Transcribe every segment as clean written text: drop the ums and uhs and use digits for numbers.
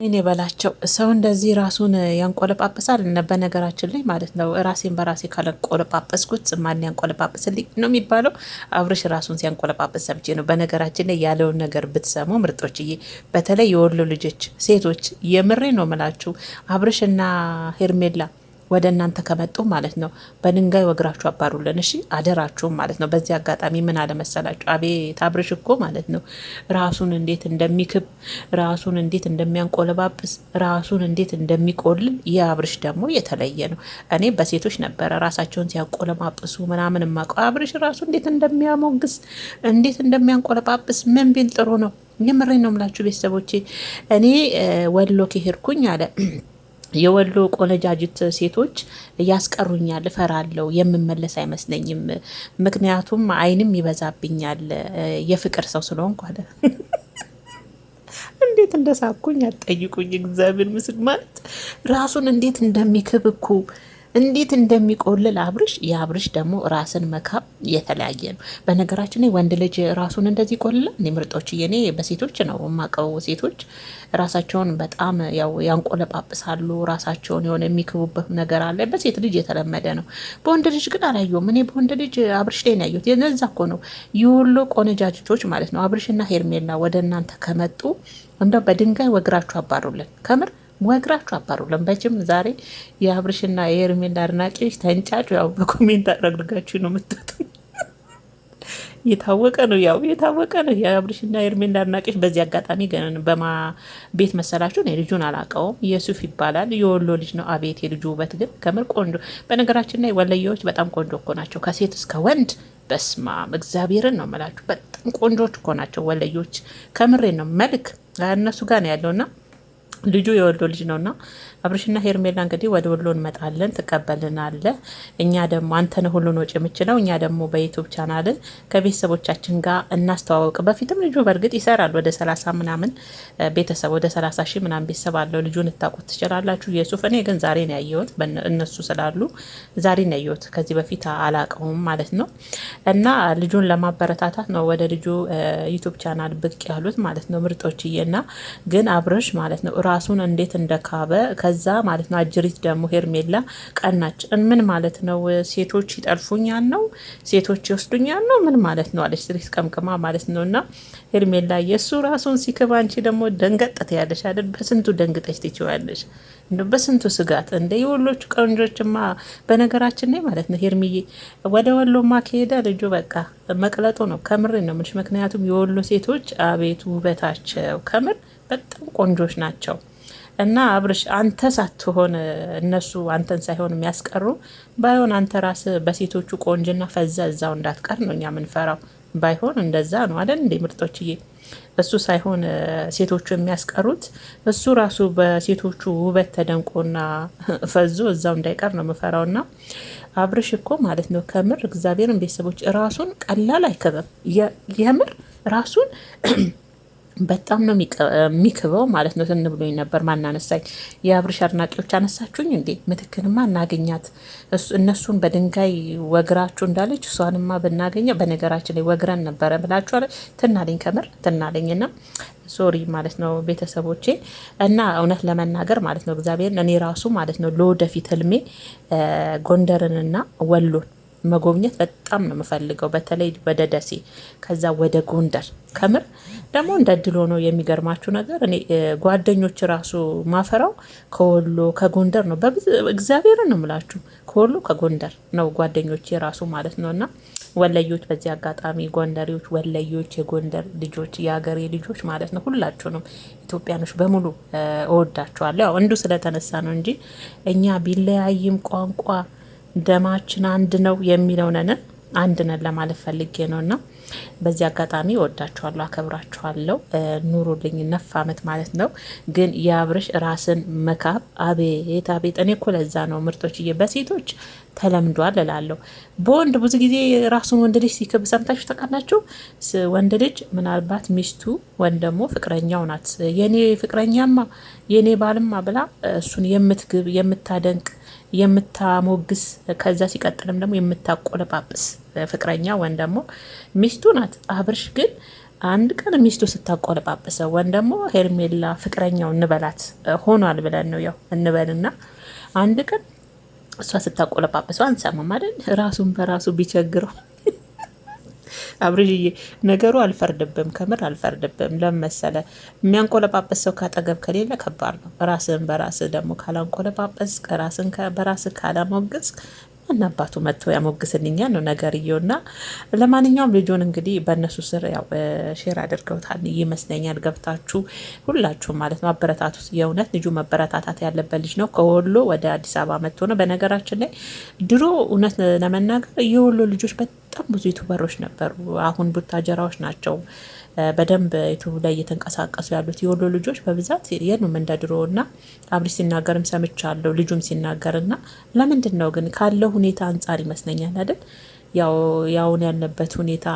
እኔ በላቸው ሰው እንደዚህ ራሱን ያንቆለጳጵሳል። በነገራችን ላይ ማለት ነው ራሴን በራሴ ካለቆለጳጰስኩት ማን ያንቆለጳጵስልኝ ነው የሚባለው። አብርሽ ራሱን ሲያንቆለጳጵስ ሰምቼ ነው። በነገራችን ላይ ያለውን ነገር ብትሰሙ ምርጦችዬ፣ በተለይ የወሎ ልጆች ሴቶች፣ የምሬ ነው ምላችሁ አብርሽና ሄርሜላ ወደ እናንተ ከመጡ ማለት ነው በድንጋይ ወግራችሁ አባሩልን። እሺ አደራችሁም ማለት ነው። በዚህ አጋጣሚ ምን አለመሰላችሁ፣ አቤት አብርሽ እኮ ማለት ነው ራሱን እንዴት እንደሚክብ፣ ራሱን እንዴት እንደሚያንቆለባብስ፣ ራሱን እንዴት እንደሚቆልል። የአብርሽ ደግሞ የተለየ ነው። እኔ በሴቶች ነበረ ራሳቸውን ሲያንቆለማጵሱ ምናምን ማቀው። አብርሽ ራሱ እንዴት እንደሚያሞግስ፣ እንዴት እንደሚያንቆለጳጵስ ምን ቢል ጥሩ ነው። የምሬ ነው ምላችሁ ቤተሰቦቼ። እኔ ወሎ ከሄድኩኝ አለ የወሎ ቆነጃጅት ሴቶች ያስቀሩኛል፣ እፈራለሁ፣ የምመለስ አይመስለኝም። ምክንያቱም አይንም ይበዛብኛል የፍቅር ሰው ስለሆንኩ አለ። እንዴት እንደሳኩኝ አትጠይቁኝ። እግዚአብሔር ምስል ማለት ራሱን እንዴት እንደሚክብኩ እንዴት እንደሚቆልል አብርሽ። የአብርሽ ደግሞ ራስን መካብ የተለያየ ነው። በነገራችን ላይ ወንድ ልጅ ራሱን እንደዚህ ቆልላል። እኔ ምርጦች የኔ በሴቶች ነው የማውቀው። ሴቶች ራሳቸውን በጣም ያው ያንቆለጳጵሳሉ። ራሳቸውን የሆነ የሚክቡበት ነገር አለ። በሴት ልጅ የተለመደ ነው። በወንድ ልጅ ግን አላየሁም። እኔ በወንድ ልጅ አብርሽ ላይ ነው ያየሁት። የነዛ እኮ ነው የወሎ ቆነጃጅቶች ማለት ነው። አብርሽና ሄርሜላ ወደ እናንተ ከመጡ እንደው በድንጋይ ወግራችሁ አባሩልን ከምር ወግራችሁ አባሩልን። በጅም ዛሬ የአብርሽና የሄርሜላ አድናቂዎች ተንጫጩ። ያው በኮሜንት አድርጋችሁ ነው የምትወጡ። የታወቀ ነው፣ ያው የታወቀ ነው። የአብርሽና የሄርሜላ አድናቂዎች በዚህ አጋጣሚ ግን በማ ቤት መሰላችሁ? እኔ ልጁን አላውቀውም። የሱፍ ይባላል። የወሎ ልጅ ነው። አቤት የልጁ ውበት ግን ከምር ቆንጆ። በነገራችን ላይ ወለየዎች በጣም ቆንጆ እኮ ናቸው፣ ከሴት እስከ ወንድ። በስማም እግዚአብሔርን ነው የምላችሁ። በጣም ቆንጆች እኮ ናቸው ወለዮች። ከምሬ ነው። መልክ እነሱ ጋር ነው ያለውና ልጁ የወሎ ልጅ ነውና አብርሽና ሄርሜላ እንግዲህ ወደ ወሎ እንመጣለን፣ ትቀበልናለ። እኛ ደግሞ አንተን ሁሉን ወጪ የምችለው እኛ ደግሞ በዩቲዩብ ቻናል ከቤተሰቦቻችን ጋር እናስተዋወቅ። በፊትም ልጁ በእርግጥ ይሰራል። ወደ 30 ምናምን ቤተሰብ ወደ 30 ሺህ ምናምን ቤተሰብ አለው። ልጁን እታውቁት ትችላላችሁ። የሱፍ እኔ ግን ዛሬ ነው ያየሁት፣ እነሱ ስላሉ ዛሬ ነው ያየሁት። ከዚህ በፊት አላቀውም ማለት ነው። እና ልጁን ለማበረታታት ነው ወደ ልጁ ዩቲዩብ ቻናል ብቅ ያሉት ማለት ነው ምርጦችዬ። እና ግን አብርሽ ማለት ነው ራሱን እንዴት እንደካበ ከዛ ማለት ነው። አጅሪት ደግሞ ሄርሜላ ቀናች። ምን ማለት ነው? ሴቶች ይጠልፉኛል ነው? ሴቶች ይወስዱኛል ነው? ምን ማለት ነው አለች። ስሪት ቀምቅማ ማለት ነው። እና ሄርሜላ የእሱ ራሱን ሲክብ አንቺ ደግሞ ደንገጠት ያለሽ አይደል? በስንቱ ደንግጠች ትችዋለሽ። በስንቱ ስጋት እንደ የወሎቹ ቀንጆችማ በነገራችን ላይ ማለት ነው። ሄርሚዬ ወደ ወሎማ ከሄደ ልጁ በቃ መቅለጡ ነው። ከምር ነው የምልሽ። ምክንያቱም የወሎ ሴቶች አቤት ውበታቸው ከምር በጣም ቆንጆች ናቸው። እና አብርሽ አንተ ሳትሆን እነሱ አንተን ሳይሆን የሚያስቀሩ ባይሆን አንተ ራስ በሴቶቹ ቆንጅና ፈዛ እዛው እንዳትቀር ነው እኛ የምንፈራው። ባይሆን እንደዛ ነው አይደል እንዴ ምርጦችዬ? እሱ ሳይሆን ሴቶቹ የሚያስቀሩት እሱ ራሱ በሴቶቹ ውበት ተደንቆና ፈዞ እዛው እንዳይቀር ነው የምፈራውና አብርሽ እኮ ማለት ነው ከምር እግዚአብሔርን ቤተሰቦች ራሱን ቀላል አይከበም። የምር ራሱን በጣም ነው የሚክበው ማለት ነው። ትን ብሎኝ ነበር ማናነሳኝ። የአብርሽ አድናቂዎች አነሳችሁኝ እንዴ? ምትክንማ እናገኛት እነሱን በድንጋይ ወግራችሁ እንዳለች እሷንማ ብናገኘ። በነገራችን ላይ ወግረን ነበረ ብላችኋል። ትናለኝ ከምር ትናለኝና ሶሪ ማለት ነው ቤተሰቦቼ። እና እውነት ለመናገር ማለት ነው እግዚአብሔር እኔ ራሱ ማለት ነው ለወደፊት ህልሜ ጎንደርንና ወሎን መጎብኘት በጣም ነው የምፈልገው። በተለይ ወደ ደሴ ከዛ ወደ ጎንደር ከምር ደግሞ እንደ ድሎ ነው። የሚገርማችሁ ነገር እኔ ጓደኞች ራሱ ማፈራው ከወሎ ከጎንደር ነው። እግዚአብሔርን ነው የምላችሁ ከወሎ ከጎንደር ነው ጓደኞች የራሱ ማለት ነው። እና ወለዮች በዚህ አጋጣሚ ጎንደሬዎች፣ ወለዮች፣ የጎንደር ልጆች፣ የሀገሬ ልጆች ማለት ነው ሁላችሁንም ኢትዮጵያኖች በሙሉ እወዳችኋለሁ። ያው እንዱ ስለተነሳ ነው እንጂ እኛ ቢለያይም ቋንቋ ደማችን አንድ ነው የሚለው ነን አንድ ነን ለማለት ፈልጌ ነውና በዚህ አጋጣሚ ወዳችኋለሁ፣ አከብራችኋለሁ። ኑሩልኝ 9 ዓመት ማለት ነው። ግን የአብርሽ ራስን መካብ አቤት አቤት። እኔ እኮ ለዛ ነው ምርጦችዬ በሴቶች ተለምዷል እላለሁ። በወንድ ብዙ ጊዜ ራሱን ወንድ ልጅ ሲክብ ሰምታችሁ ታውቃላችሁ? ወንድ ልጅ ምናልባት ሚስቱ ወይም ደግሞ ፍቅረኛው ናት የኔ ፍቅረኛማ የኔ ባልማ ብላ እሱን የምትግብ የምታደንቅ የምታሞግስ ከዛ ሲቀጥልም ደግሞ የምታቆለጳጵስ ፍቅረኛ ወይም ደግሞ ሚስቱ ናት። አብርሽ ግን አንድ ቀን ሚስቱ ስታቆለጳጵሰው ወይም ደግሞ ሄርሜላ ፍቅረኛው እንበላት ሆኗል ብለን ነው ያው እንበልና አንድ ቀን እሷ ስታቆለጳጵሰው አንሰማም አይደል? ራሱን በራሱ ቢቸግረው አብርሽዬ ነገሩ አልፈርድብም፣ ከምር አልፈርድብም። ለመሰለ የሚያንቆለጳጰስ ሰው ካጠገብ ከሌለ ከባድ ነው። ራስን በራስ ደግሞ ካላንቆለጳጰስ ራስን በራስ ካላሞገስ እና አባቱ መጥቶ ያሞግስልኛል ነው ነገርየውና። ለማንኛውም ልጁን እንግዲህ በእነሱ ስር ያው ሼር አድርገውታል ይመስለኛል። ገብታችሁ ሁላችሁም ማለት ነው አበረታቱት። የእውነት ልጁ መበረታታት ያለበት ልጅ ነው። ከወሎ ወደ አዲስ አበባ መጥቶ ነው። በነገራችን ላይ ድሮ እውነት ለመናገር የወሎ ልጆች በጣም ብዙ ዩቱበሮች ነበሩ። አሁን ቡታጀራዎች ናቸው በደንብ ዩቱብ ላይ እየተንቀሳቀሱ ያሉት። የወሎ ልጆች በብዛት የሉም እንደ ድሮ እና አብርሽ ሲናገርም ሰምቻለሁ ልጁም ሲናገርና ለምንድን ነው ግን ካለው ሁኔታ አንጻር ይመስለኛል አይደል ያውን ያለበት ሁኔታ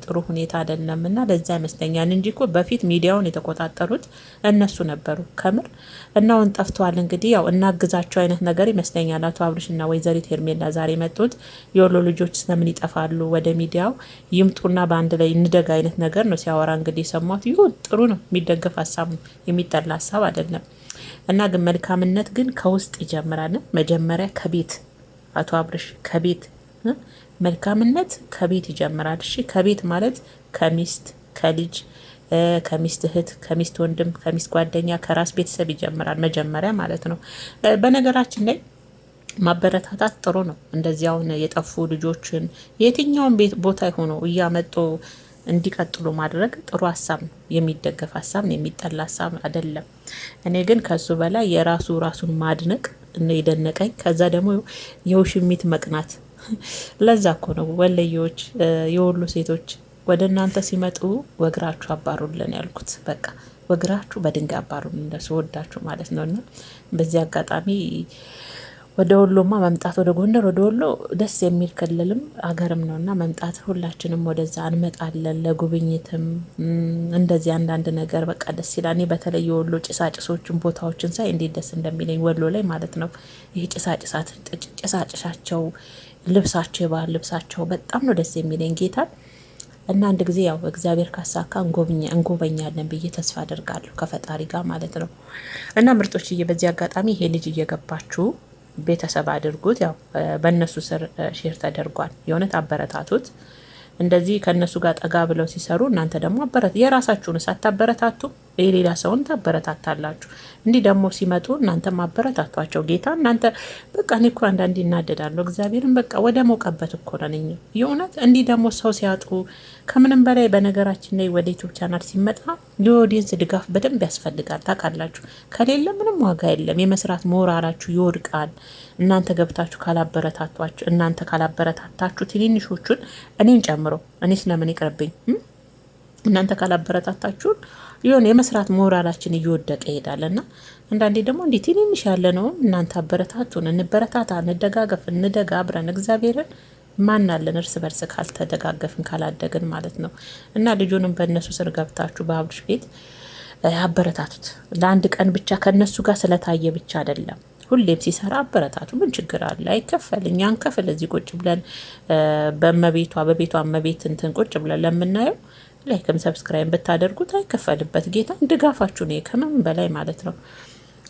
ጥሩ ሁኔታ አይደለም እና ለዛ ይመስለኛል እንጂ እኮ በፊት ሚዲያውን የተቆጣጠሩት እነሱ ነበሩ ከምር እና አሁን ጠፍተዋል። እንግዲህ ያው እናግዛቸው አይነት ነገር ይመስለኛል አቶ አብርሽና ወይዘሪት ሄርሜላ ዛሬ መጡት። የወሎ ልጆች ስለምን ይጠፋሉ? ወደ ሚዲያው ይምጡና በአንድ ላይ እንደጋ አይነት ነገር ነው ሲያወራ እንግዲህ ሰማት። ይሁን ጥሩ ነው፣ የሚደገፍ ሀሳብ ነው፣ የሚጠላ ሀሳብ አይደለም። እና ግን መልካምነት ግን ከውስጥ ይጀምራል። መጀመሪያ ከቤት አቶ አብርሽ ከቤት መልካምነት ከቤት ይጀምራል። እሺ ከቤት ማለት ከሚስት ከልጅ ከሚስት እህት ከሚስት ወንድም ከሚስት ጓደኛ ከራስ ቤተሰብ ይጀምራል መጀመሪያ ማለት ነው። በነገራችን ላይ ማበረታታት ጥሩ ነው። እንደዚያውን የጠፉ ልጆችን የትኛውን ቦታ ሆኖ እያመጡ እንዲቀጥሉ ማድረግ ጥሩ ሀሳብ ነው፣ የሚደገፍ ሀሳብ ነው፣ የሚጠላ ሀሳብ አይደለም። እኔ ግን ከሱ በላይ ራሱን ማድነቅ የደነቀኝ ከዛ ደግሞ የውሽሚት መቅናት ለዛ እኮ ነው ወለዮች የወሎ ሴቶች ወደ እናንተ ሲመጡ ወግራችሁ አባሩልን ያልኩት። በቃ ወግራችሁ በድንጋይ አባሩልን እንደሱ ወዳችሁ ማለት ነውና በዚህ አጋጣሚ ወደ ወሎማ መምጣት ወደ ጎንደር ወደ ወሎ ደስ የሚል ክልልም አገርም ነውና መምጣት ሁላችንም ወደዛ እንመጣለን ለጉብኝትም እንደዚህ አንዳንድ ነገር በቃ ደስ ይላል። እኔ በተለይ የወሎ ጭሳጭሶችን ቦታዎችን ሳይ እንዴት ደስ እንደሚለኝ ወሎ ላይ ማለት ነው። ይሄ ጭሳጭሳቸው ልብሳቸው የባህል ልብሳቸው በጣም ነው ደስ የሚለኝ ጌታ እና አንድ ጊዜ ያው እግዚአብሔር ካሳካ እንጎበኛለን ብዬ ተስፋ አደርጋለሁ ከፈጣሪ ጋር ማለት ነው። እና ምርጦችዬ በዚህ አጋጣሚ ይሄ ልጅ እየገባችሁ ቤተሰብ አድርጉት። ያው በእነሱ ስር ሼር ተደርጓል። የእውነት አበረታቱት። እንደዚህ ከእነሱ ጋር ጠጋ ብለው ሲሰሩ እናንተ ደግሞ የራሳችሁን ሳታበረታቱ የሌላ ሰውን ታበረታታላችሁ። እንዲህ ደግሞ ሲመጡ እናንተ ማበረታቷቸው ጌታ እናንተ በቃ እኔ እኮ አንዳንዴ እናደዳለሁ እግዚአብሔርን በቃ ወደ ሞቀበት እኮ ነኝ የእውነት። እንዲህ ደግሞ ሰው ሲያጡ ከምንም በላይ በነገራችን ላይ ወደ ዩቱብ ቻናል ሲመጣ የኦዲየንስ ድጋፍ በደንብ ያስፈልጋል። ታውቃላችሁ ከሌለ ምንም ዋጋ የለም። የመስራት ሞራላችሁ ይወድቃል። እናንተ ገብታችሁ ካላበረታቷችሁ እናንተ ካላበረታታችሁ ትንንሾቹን እኔን ጨምሮ እኔ ስለምን ይቅርብኝ እናንተ ካላበረታታችሁን የሆነ የመስራት ሞራላችን እየወደቀ ይሄዳልና አንዳንዴ ደግሞ እንዲህ ትንንሽ ያለ ነው እናንተ አበረታቱን፣ እንበረታታ፣ እንደጋገፍ፣ እንደጋ አብረን እግዚአብሔርን ማናለን እርስ በርስ ካልተደጋገፍን ካላደግን ማለት ነው። እና ልጁንም በእነሱ ስር ገብታችሁ በአብርሽ ቤት አበረታቱት። ለአንድ ቀን ብቻ ከነሱ ጋር ስለታየ ብቻ አይደለም፣ ሁሌም ሲሰራ አበረታቱ። ምን ችግር አለ? አይከፈል፣ እኛ እንከፍል። እዚህ ቁጭ ብለን በቤቷ እመቤት እንትን ቁጭ ብለን ለምናየው ላይክም ሰብስክራይብ ብታደርጉት አይከፈልበት። ጌታ ድጋፋችሁ ነው ከምን በላይ ማለት ነው።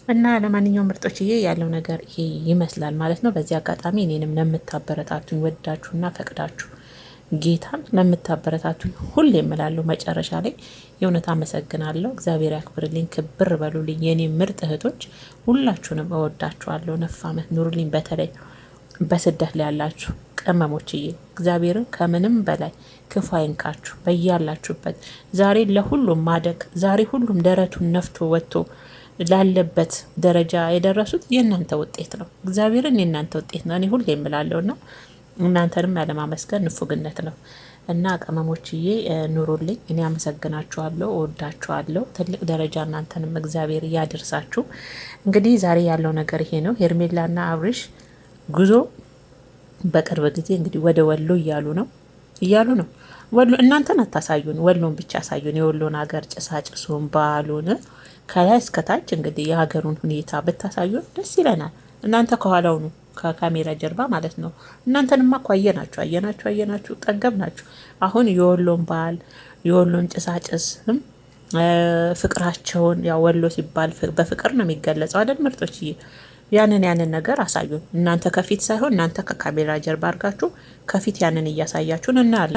እና ለማንኛውም ምርጦችዬ ያለው ነገር ይሄ ይመስላል ማለት ነው። በዚህ አጋጣሚ እኔንም ለምታበረታቱኝ ወዳችሁና ፈቅዳችሁ ጌታን ለምታበረታቱኝ ሁሌ እላለሁ መጨረሻ ላይ የእውነት አመሰግናለሁ። እግዚአብሔር ያክብርልኝ፣ ክብር በሉልኝ የኔ ምርጥ እህቶች፣ ሁላችሁንም እወዳችኋለሁ። ነፍ ዓመት ኑሩልኝ። በተለይ በስደት ላይ ያላችሁ ቅመሞችዬ እግዚአብሔርን ከምንም በላይ ክፉ አይንካችሁ በያላችሁበት። ዛሬ ለሁሉም ማደግ ዛሬ ሁሉም ደረቱን ነፍቶ ወጥቶ ላለበት ደረጃ የደረሱት የእናንተ ውጤት ነው። እግዚአብሔርን የእናንተ ውጤት ነው። እኔ ሁሌ እላለሁና እናንተንም ያለማመስገን ንፉግነት ነው። እና ቅመሞችዬ ኑሩልኝ። እኔ አመሰግናችኋለሁ፣ እወዳችኋለሁ። ትልቅ ደረጃ እናንተንም እግዚአብሔር ያድርሳችሁ። እንግዲህ ዛሬ ያለው ነገር ይሄ ነው። ሄርሜላና አብርሽ ጉዞ በቅርብ ጊዜ እንግዲህ ወደ ወሎ እያሉ ነው። ወሎ እናንተን አታሳዩን፣ ወሎን ብቻ አሳዩን። የወሎን ሀገር ጭሳጭሱን ባህሉን ከላይ እስከታች እንግዲህ የሀገሩን ሁኔታ ብታሳዩን ደስ ይለናል። እናንተ ከኋላው ነው ከካሜራ ጀርባ ማለት ነው። እናንተንማ እኮ አየናችሁ ጠገብ ናችሁ። አሁን የወሎን ባህል የወሎን ጭሳጭስ ፍቅራቸውን፣ ያው ወሎ ሲባል በፍቅር ነው የሚገለጸው አይደል ምርጦች? ያንን ነገር አሳዩን። እናንተ ከፊት ሳይሆን እናንተ ከካሜራ ጀርባ አድርጋችሁ ከፊት ያንን እያሳያችሁን እናያለን።